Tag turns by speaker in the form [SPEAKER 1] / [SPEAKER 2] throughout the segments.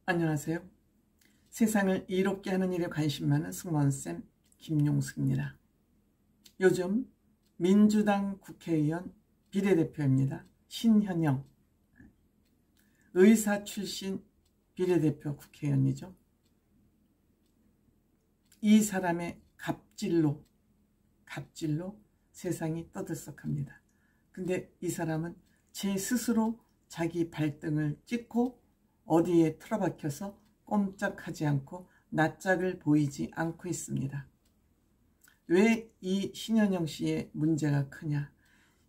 [SPEAKER 1] 안녕하세요. 세상을 이롭게 하는 일에 관심 많은 승무원쌤 김용수입니다. 요즘 민주당 국회의원 비례대표입니다. 신현영 의사 출신 비례대표 국회의원이죠. 이 사람의 갑질로 세상이 떠들썩합니다. 근데 이 사람은 제 스스로 자기 발등을 찍고 어디에 틀어박혀서 꼼짝하지 않고 낯짝을 보이지 않고 있습니다. 왜 이 신현영 씨의 문제가 크냐?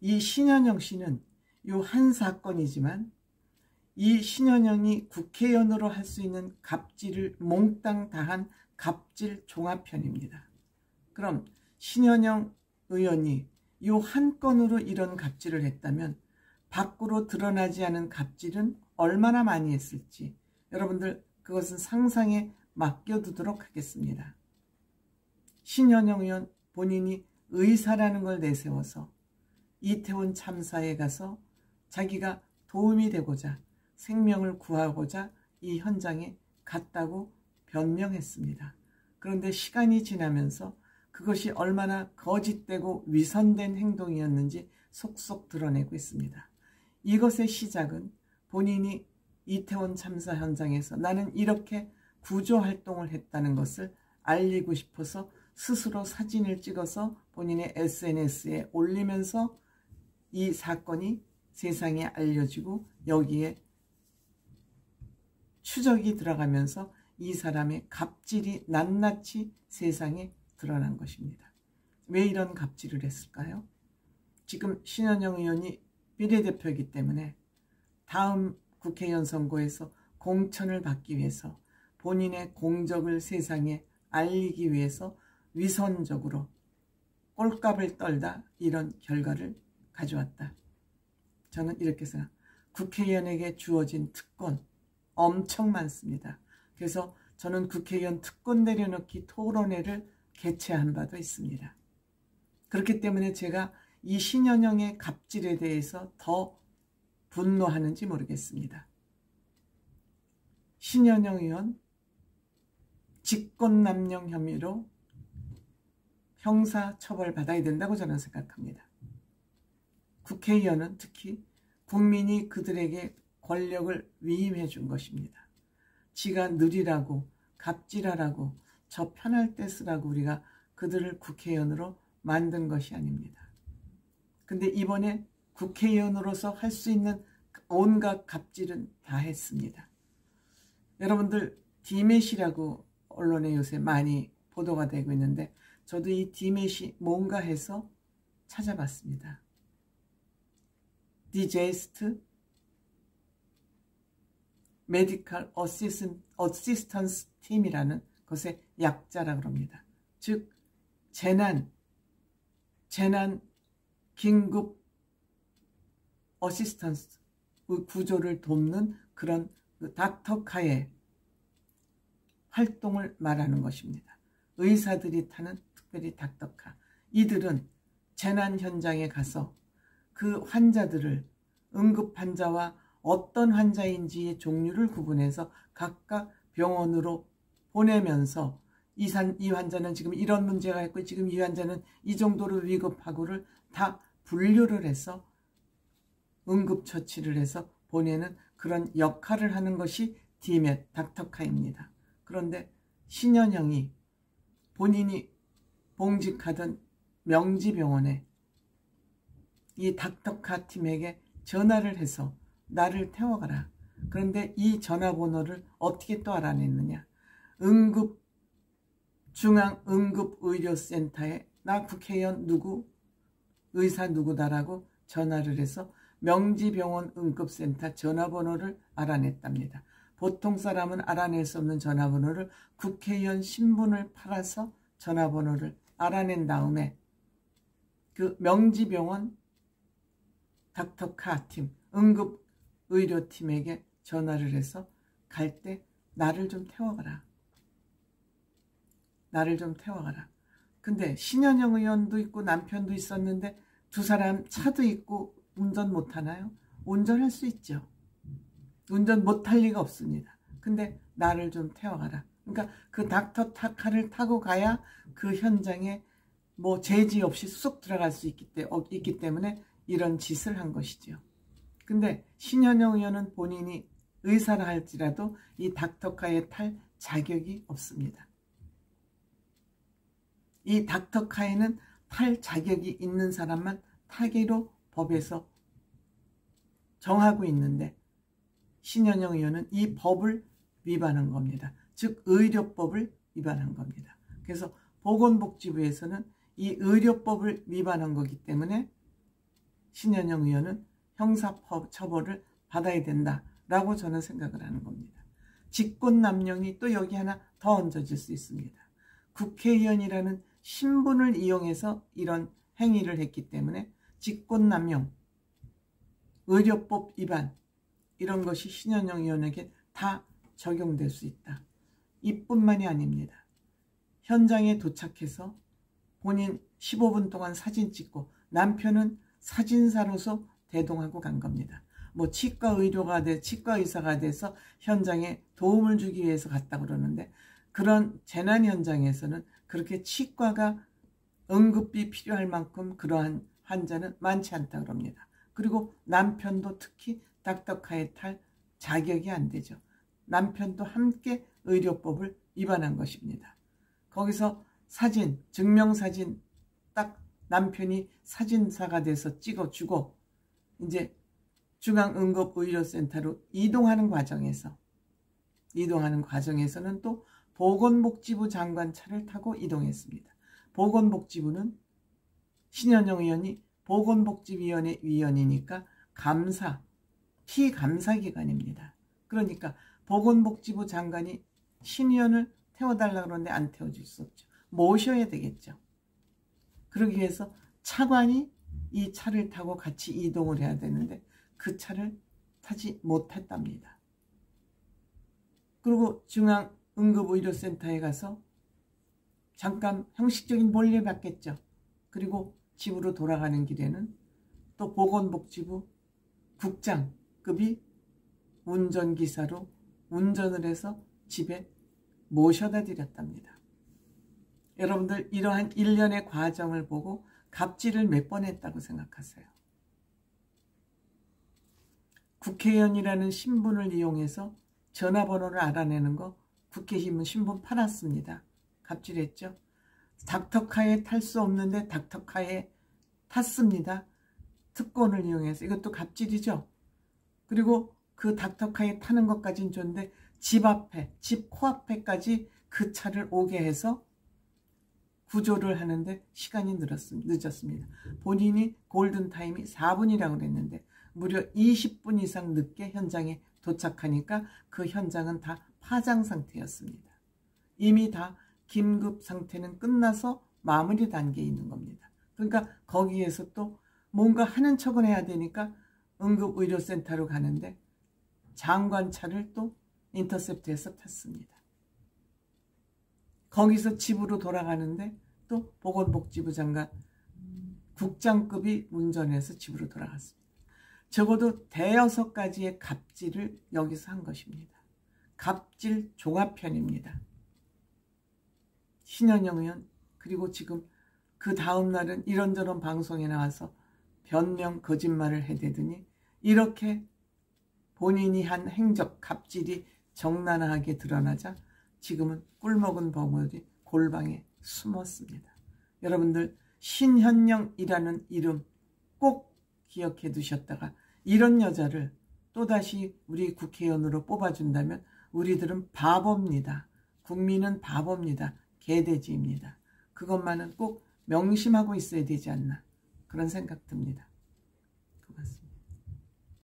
[SPEAKER 1] 이 신현영 씨는 요 한 사건이지만 이 신현영이 국회의원으로 할 수 있는 갑질을 몽땅 다한 갑질 종합편입니다. 그럼 신현영 의원이 요 한 건으로 이런 갑질을 했다면 밖으로 드러나지 않은 갑질은 얼마나 많이 했을지 여러분들 그것은 상상에 맡겨두도록 하겠습니다. 신현영 의원 본인이 의사라는 걸 내세워서 이태원 참사에 가서 자기가 도움이 되고자 생명을 구하고자 이 현장에 갔다고 변명했습니다. 그런데 시간이 지나면서 그것이 얼마나 거짓되고 위선된 행동이었는지 속속 드러내고 있습니다. 이것의 시작은 본인이 이태원 참사 현장에서 나는 이렇게 구조활동을 했다는 것을 알리고 싶어서 스스로 사진을 찍어서 본인의 SNS에 올리면서 이 사건이 세상에 알려지고 여기에 추적이 들어가면서 이 사람의 갑질이 낱낱이 세상에 드러난 것입니다. 왜 이런 갑질을 했을까요? 지금 신현영 의원이 비례대표이기 때문에 다음 국회의원 선거에서 공천을 받기 위해서 본인의 공적을 세상에 알리기 위해서 위선적으로 꼴값을 떨다 이런 결과를 가져왔다. 저는 이렇게 생각합니다. 국회의원에게 주어진 특권 엄청 많습니다. 그래서 저는 국회의원 특권 내려놓기 토론회를 개최한 바도 있습니다. 그렇기 때문에 제가 이 신현영의 갑질에 대해서 더 분노하는지 모르겠습니다. 신현영 의원 직권남용 혐의로 형사처벌받아야 된다고 저는 생각합니다. 국회의원은 특히 국민이 그들에게 권력을 위임해 준 것입니다. 지가 느리라고 갑질하라고 저 편할 때 쓰라고 우리가 그들을 국회의원으로 만든 것이 아닙니다. 근데 이번에 국회의원으로서 할 수 있는 온갖 갑질은 다 했습니다. 여러분들 디맷이라고 언론에 요새 많이 보도가 되고 있는데 저도 이 디맷이 뭔가 해서 찾아봤습니다. 디제스트 메디컬 어시스턴스 팀이라는 것의 약자라고 합니다. 즉 재난 긴급 어시스턴스 구조를 돕는 그런 닥터카의 활동을 말하는 것입니다. 의사들이 타는 특별히 닥터카. 이들은 재난 현장에 가서 그 환자들을 응급 환자와 어떤 환자인지의 종류를 구분해서 각각 병원으로 보내면서 이 환자는 지금 이런 문제가 있고 지금 이 환자는 이 정도로 위급하고를 다 분류를 해서 응급처치를 해서 보내는 그런 역할을 하는 것이 디맷 닥터카입니다. 그런데 신현영이 본인이 봉직하던 명지병원에 이 닥터카 팀에게 전화를 해서 나를 태워가라. 그런데 이 전화번호를 어떻게 또 알아냈느냐. 중앙응급의료센터에 나 국회의원 누구 의사 누구다라고 전화를 해서 명지병원 응급센터 전화번호를 알아냈답니다. 보통 사람은 알아낼 수 없는 전화번호를 국회의원 신분을 팔아서 전화번호를 알아낸 다음에 그 명지병원 닥터카 팀 응급의료팀에게 전화를 해서 갈 때 나를 좀 태워가라. 나를 좀 태워가라. 근데 신현영 의원도 있고 남편도 있었는데 두 사람 차도 있고 운전 못하나요? 운전할 수 있죠. 운전 못할 리가 없습니다. 근데 나를 좀 태워가라. 그러니까 그 닥터카를 타고 가야 그 현장에 뭐 제지 없이 쑥 들어갈 수 있기 때문에 이런 짓을 한 것이죠. 근데 신현영 의원은 본인이 의사라 할지라도 이 닥터카에 탈 자격이 없습니다. 이 닥터카에는 탈 자격이 있는 사람만 타기로 법에서 정하고 있는데 신현영 의원은 이 법을 위반한 겁니다. 즉 의료법을 위반한 겁니다. 그래서 보건복지부에서는 이 의료법을 위반한 거기 때문에 신현영 의원은 형사처벌을 받아야 된다라고 저는 생각을 하는 겁니다. 직권남용이 또 여기 하나 더 얹어질 수 있습니다. 국회의원이라는 신분을 이용해서 이런 행위를 했기 때문에 직권남용, 의료법 위반 이런 것이 신현영 의원에게 다 적용될 수 있다. 이뿐만이 아닙니다. 현장에 도착해서 본인 15분 동안 사진 찍고 남편은 사진사로서 대동하고 간 겁니다. 뭐 치과 의사가 돼서 현장에 도움을 주기 위해서 갔다 그러는데 그런 재난 현장에서는 그렇게 치과가 응급비 필요할 만큼 그러한 환자는 많지 않다 그럽니다. 그리고 남편도 특히 닥터카에 탈 자격이 안 되죠. 남편도 함께 의료법을 위반한 것입니다. 거기서 사진, 증명사진 딱 남편이 사진사가 돼서 찍어주고 이제 중앙응급의료센터로 이동하는 과정에서는 또 보건복지부 장관 차를 타고 이동했습니다. 보건복지부는 신현영 의원이 보건복지위원회 위원이니까 피감사기관입니다. 그러니까 보건복지부 장관이 신 의원을 태워달라고 그러는데 안 태워줄 수 없죠. 모셔야 되겠죠. 그러기 위해서 차관이 이 차를 타고 같이 이동을 해야 되는데 그 차를 타지 못했답니다. 그리고 중앙응급의료센터에 가서 잠깐 형식적인 볼일 받겠죠. 그리고 집으로 돌아가는 길에는 또 보건복지부 국장급이 운전기사로 운전을 해서 집에 모셔다 드렸답니다. 여러분들 이러한 일련의 과정을 보고 갑질을 몇 번 했다고 생각하세요? 국회의원이라는 신분을 이용해서 전화번호를 알아내는 거 국회의원 신분 팔았습니다. 갑질했죠. 닥터카에 탈 수 없는데 닥터카에 탔습니다. 특권을 이용해서. 이것도 갑질이죠. 그리고 그 닥터카에 타는 것까지는 좋은데 집 코앞에까지 그 차를 오게 해서 구조를 하는데 시간이 늦었습니다. 본인이 골든타임이 4분이라고 그랬는데 무려 20분 이상 늦게 현장에 도착하니까 그 현장은 다 파장 상태였습니다. 이미 다 긴급 상태는 끝나서 마무리 단계에 있는 겁니다. 그러니까 거기에서 또 뭔가 하는 척을 해야 되니까 응급의료센터로 가는데 장관차를 또 인터셉트해서 탔습니다. 거기서 집으로 돌아가는데 또 보건복지부 장관 국장급이 운전해서 집으로 돌아갔습니다. 적어도 대여섯 가지의 갑질을 여기서 한 것입니다. 갑질 종합편입니다. 신현영 의원 그리고 지금 그 다음 날은 이런저런 방송에 나와서 변명 거짓말을 해대더니 이렇게 본인이 한 행적 갑질이 적나라하게 드러나자 지금은 꿀먹은 버물이 골방에 숨었습니다. 여러분들 신현영이라는 이름 꼭 기억해 두셨다가 이런 여자를 또다시 우리 국회의원으로 뽑아준다면 우리들은 바보입니다. 국민은 바보입니다. 개돼지입니다. 그것만은 꼭 명심하고 있어야 되지 않나 그런 생각 듭니다.